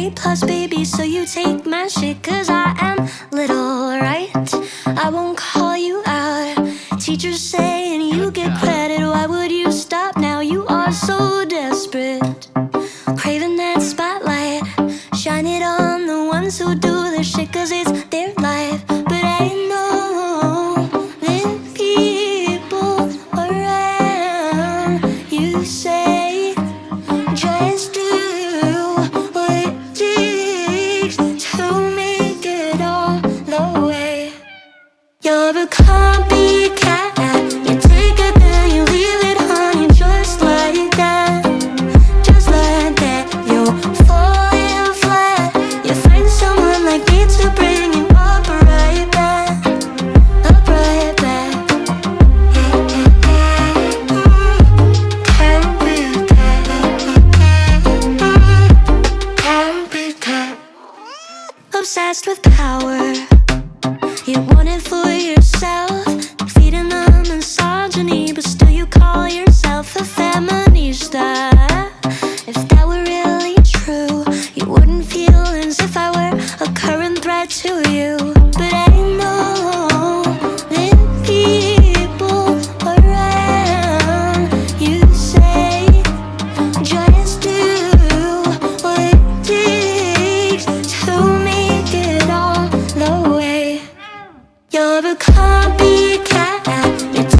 A+, baby, so you take my shit. Cause I am little, right? I won't call you out. Teachers saying you get credit. Why would you stop now? You are so desperate, craving that spotlight. Shine it on the ones who do the shit, cause it's their life. But ain't no people around. You say just do what it takes to make it all the way. You're a copycat. You take it then you leave it, honey, just like that. Just like that. You're falling flat. You find someone like me to bring you up right back. Up right back. Can't be can't be obsessed with power. You want it for yourself, feeding the misogyny, but still you call yourself a feminista. If that were really true, you wouldn't feel as if I were a current threat to you. But ain't no people around. You say just do what it takes to make it all the way. You're a copycat.